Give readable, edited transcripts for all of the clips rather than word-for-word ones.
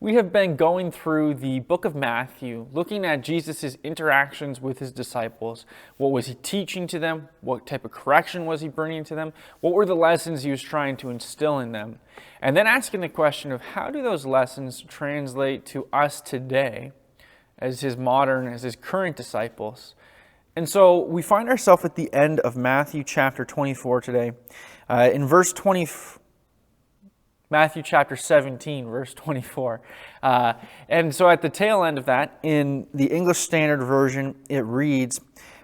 We have been going through the book of Matthew, looking at Jesus' interactions with his disciples. What was he teaching to them? What type of correction was he bringing to them? What were the lessons he was trying to instill in them? And then asking the question of how do those lessons translate to us today as his current disciples? And so we find ourselves at the end of Matthew chapter 24 today. In verse 20. Matthew chapter 17, verse 24. And so at the tail end of that, in the English Standard Version, it reads,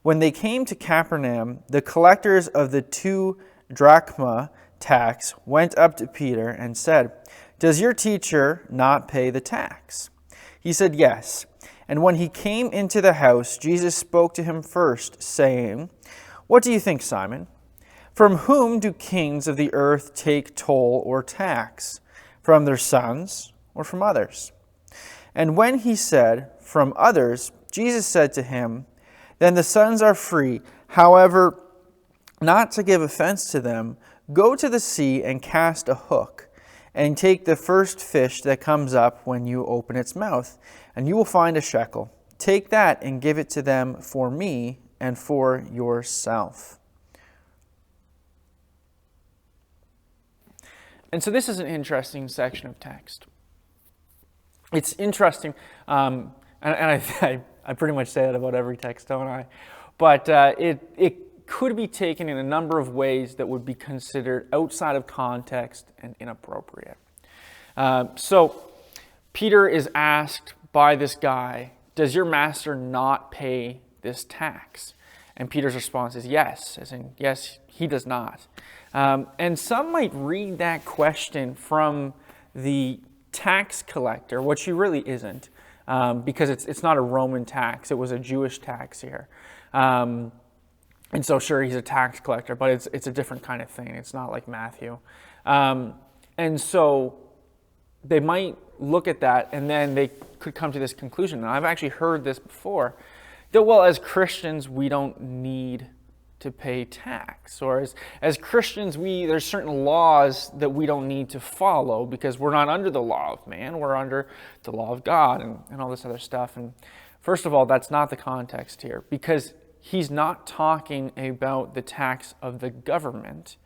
"When they came to Capernaum, the collectors of the 2 drachma tax went up to Peter and said, 'Does your teacher not pay the tax?' He said, 'Yes.' And when he came into the house, Jesus spoke to him first, saying, 'What do you think, Simon? From whom do kings of the earth take toll or tax? From their sons or from others?' And when he said, 'From others,' Jesus said to him, 'Then the sons are free. However, not to give offense to them, go to the sea and cast a hook, and take the first fish that comes up when you open its mouth, and you will find a shekel. Take that and give it to them for me and for yourself.'" And so this is an interesting section of text. It's interesting, and I pretty much say that about every text, don't I? But it could be taken in a number of ways that would be considered outside of context and inappropriate. So Peter is asked by this guy, "Does your master not pay this tax?" And Peter's response is yes, as in, yes, he does not. And some might read that question from the tax collector, which he really isn't, because it's not a Roman tax. It was a Jewish tax here. And so sure, he's a tax collector, but it's a different kind of thing. It's not like Matthew. And so they might look at that, and then they could come to this conclusion. And I've actually heard this before, that, well, as Christians, we don't need to pay tax. Or as Christians, there's certain laws that we don't need to follow because we're not under the law of man, we're under the law of God and all this other stuff. And first of all, that's not the context here, because he's not talking about the tax of the government.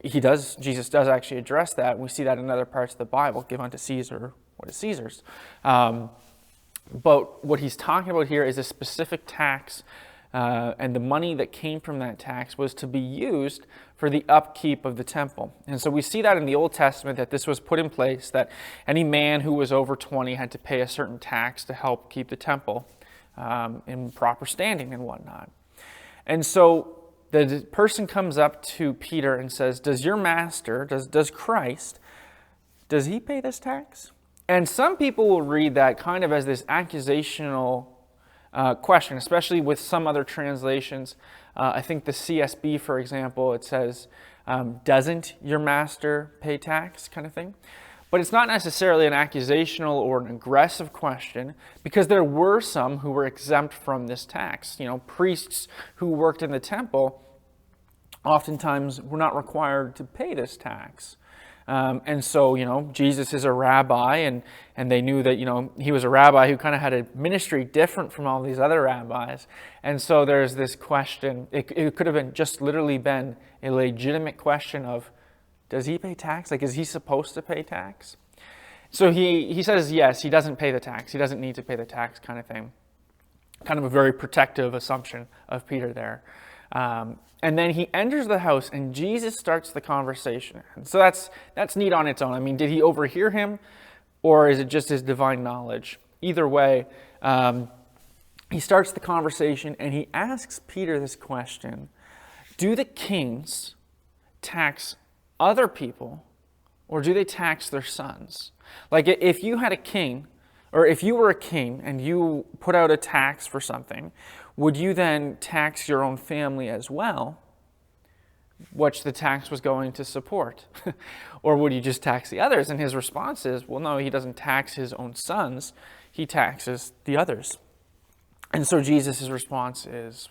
Jesus does actually address that. We see that in other parts of the Bible. Give unto Caesar what is Caesar's. But what he's talking about here is a specific tax, and the money that came from that tax was to be used for the upkeep of the temple. And so we see that in the Old Testament, that this was put in place, that any man who was over 20 had to pay a certain tax to help keep the temple in proper standing and whatnot. And so the person comes up to Peter and says, "Does your master, does Christ, does he pay this tax?" And some people will read that kind of as this accusational question, especially with some other translations. I think the CSB, for example, it says, "Doesn't your master pay tax?" kind of thing. But it's not necessarily an accusational or an aggressive question, because there were some who were exempt from this tax. Priests who worked in the temple oftentimes were not required to pay this tax. And so, Jesus is a rabbi, and they knew that, he was a rabbi who kind of had a ministry different from all these other rabbis. And so there's this question. It could have been just literally been a legitimate question of, does he pay tax? Like, is he supposed to pay tax? So he says, yes, he doesn't pay the tax. He doesn't need to pay the tax, kind of thing. Kind of a very protective assumption of Peter there. And then he enters the house, and Jesus starts the conversation. And so that's neat on its own. I mean, did he overhear him, or is it just his divine knowledge? Either way, he starts the conversation, and he asks Peter this question: do the kings tax other people, or do they tax their sons? Like, if you had a king, or if you were a king and you put out a tax for something, would you then tax your own family as well, which the tax was going to support? Or would you just tax the others? And his response is, well, no, he doesn't tax his own sons, he taxes the others. And so Jesus' response is,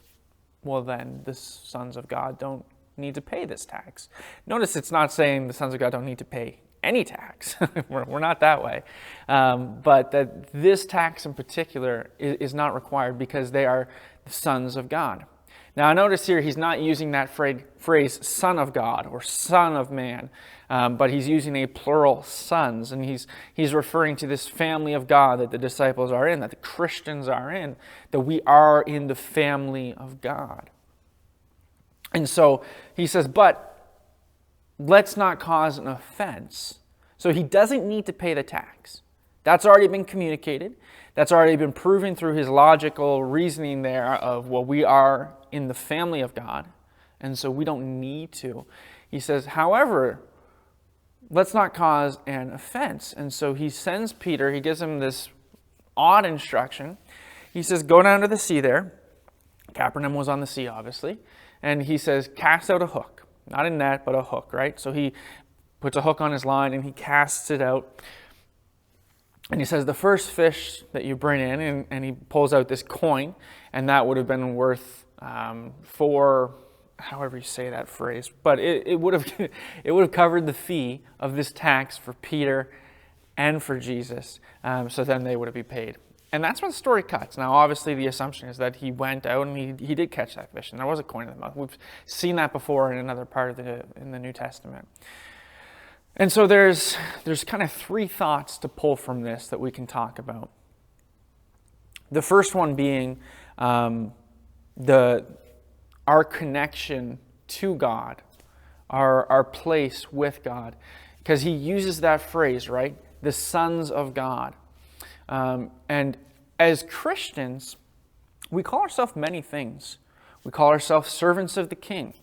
well, then the sons of God don't need to pay this tax. Notice it's not saying the sons of God don't need to pay any tax. We're not that way. But that this tax in particular is not required because they are the sons of God. Now, notice here he's not using that phrase son of God or son of man, but he's using a plural sons, and he's referring to this family of God that the disciples are in, that the Christians are in, that we are in the family of God. And so he says, but let's not cause an offense. So he doesn't need to pay the tax. That's already been communicated. That's already been proven through his logical reasoning there of, well, we are in the family of God, and so we don't need to. He says, however, let's not cause an offense. And so he sends Peter, he gives him this odd instruction. He says, go down to the sea there. Capernaum was on the sea, obviously. And he says, cast out a hook. Not a net, but a hook, right? So he puts a hook on his line and he casts it out. And he says, the first fish that you bring in, and he pulls out this coin, and that would have been worth for, however you say that phrase, but it would have covered the fee of this tax for Peter and for Jesus. So then they would have been paid. And that's where the story cuts. Now, obviously, the assumption is that he went out and he did catch that fish, and there was a coin in the mouth. We've seen that before in another part of in the New Testament. And so there's kind of three thoughts to pull from this that we can talk about. The first one being our connection to God, our place with God, because he uses that phrase, right? The sons of God. And as Christians, we call ourselves many things. We call ourselves servants of the King.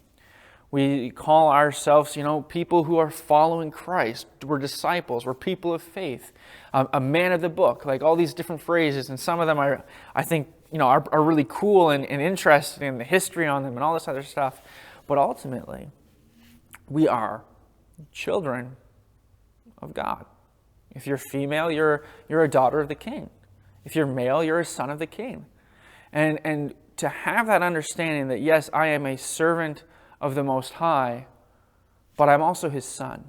We call ourselves, people who are following Christ. We're disciples. We're people of faith. A man of the book. Like all these different phrases, and some of them are really cool and interesting, in the history on them and all this other stuff. But ultimately, we are children of God. If you're female, you're a daughter of the King. If you're male, you're a son of the King. And to have that understanding that, yes, I am a servant of the Most High, but I'm also his son.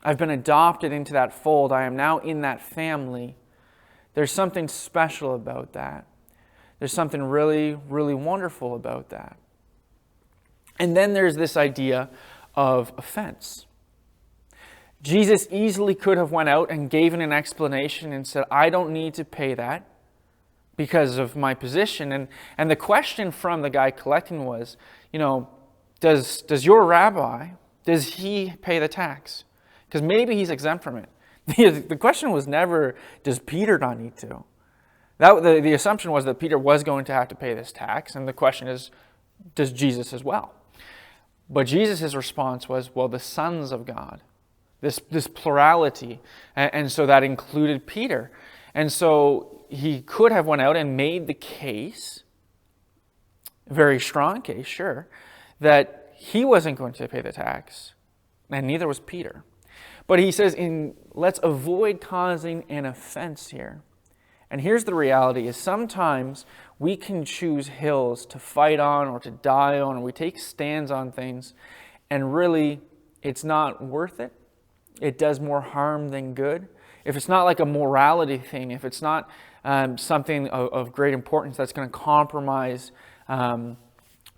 I've been adopted into that fold. I am now in that family. There's something special about that. There's something really, really wonderful about that. And then there's this idea of offense. Jesus easily could have went out and given an explanation and said, I don't need to pay that because of my position. And the question from the guy collecting was, does your rabbi, does he pay the tax? Because maybe he's exempt from it. The question was never, does Peter not need to? The assumption was that Peter was going to have to pay this tax, and the question is, does Jesus as well? But Jesus' response was, well, the sons of God, this plurality, and so that included Peter. And so he could have went out and made the case, a very strong case, sure, that he wasn't going to pay the tax, and neither was Peter. But he says, let's avoid causing an offense here. And here's the reality, is sometimes we can choose hills to fight on or to die on, or we take stands on things, and really, it's not worth it. It does more harm than good. If it's not like a morality thing, if it's not something of great importance that's going to compromise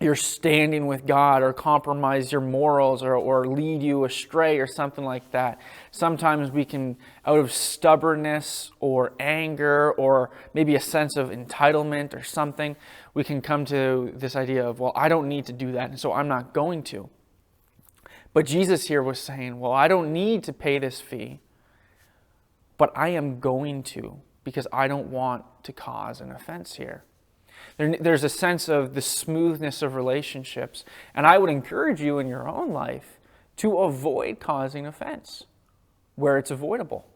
your standing with God, or compromise your morals, or lead you astray, or something like that. Sometimes we can, out of stubbornness or anger, or maybe a sense of entitlement or something, we can come to this idea of, well, I don't need to do that, and so I'm not going to. But Jesus here was saying, well, I don't need to pay this fee, but I am going to, because I don't want to cause an offense here. There's a sense of the smoothness of relationships. And I would encourage you in your own life to avoid causing offense where it's avoidable.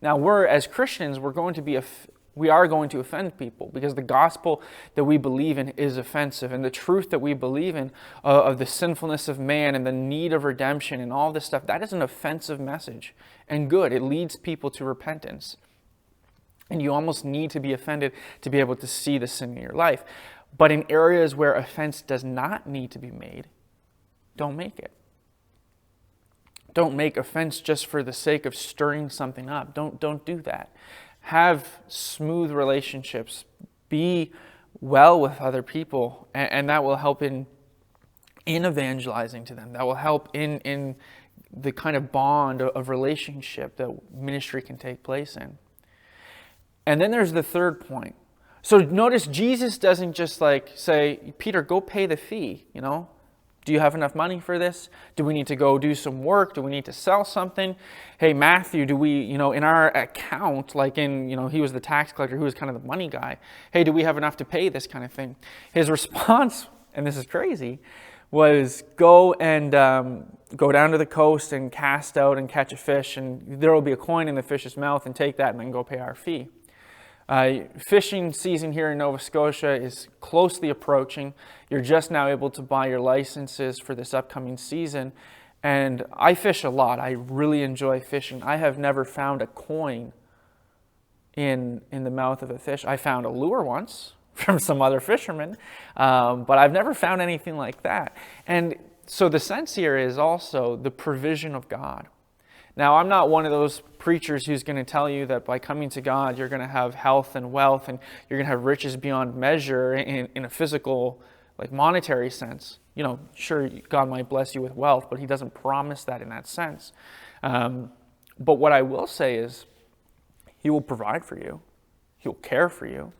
Now, as Christians, we are going to offend people, because the gospel that we believe in is offensive. And the truth that we believe in of the sinfulness of man and the need of redemption and all this stuff, that is an offensive message. And good, it leads people to repentance. And you almost need to be offended to be able to see the sin in your life. But in areas where offense does not need to be made, don't make it. Don't make offense just for the sake of stirring something up. Don't do that. Have smooth relationships. Be well with other people, and that will help in evangelizing to them. That will help in the kind of bond of relationship that ministry can take place in. And then there's the third point. So notice Jesus doesn't just like say, Peter, go pay the fee, Do you have enough money for this? Do we need to go do some work? Do we need to sell something? Hey, Matthew, do we, in our account, like in, he was the tax collector, who was kind of the money guy. Hey, do we have enough to pay this kind of thing? His response, and this is crazy, was go and go down to the coast and cast out and catch a fish, and there will be a coin in the fish's mouth, and take that and then go pay our fee. Fishing season here in Nova Scotia is closely approaching. You're just now able to buy your licenses for this upcoming season. And I fish a lot. I really enjoy fishing. I have never found a coin in the mouth of a fish. I found a lure once from some other fishermen, but I've never found anything like that. And so the sense here is also the provision of God. Now, I'm not one of those preachers who's going to tell you that by coming to God, you're going to have health and wealth, and you're going to have riches beyond measure in a physical, like monetary sense. Sure, God might bless you with wealth, but he doesn't promise that in that sense. But what I will say is he will provide for you. He'll care for you.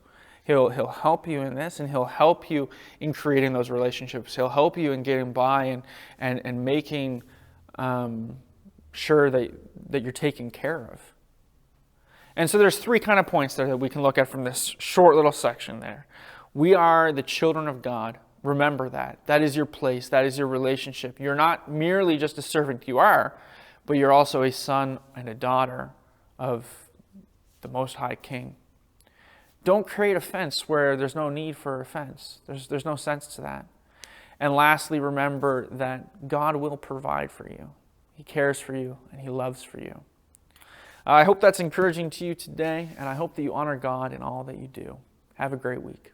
He'll help you in this, and he'll help you in creating those relationships. He'll help you in getting by and making sure that you're taken care of. And so there's three kind of points there that we can look at from this short little section there. We are the children of God. Remember that. That is your place. That is your relationship. You're not merely just a servant. You are, but you're also a son and a daughter of the Most High King. Don't create offense where there's no need for offense. There's no sense to that. And lastly, remember that God will provide for you. He cares for you, and he loves for you. I hope that's encouraging to you today, and I hope that you honor God in all that you do. Have a great week.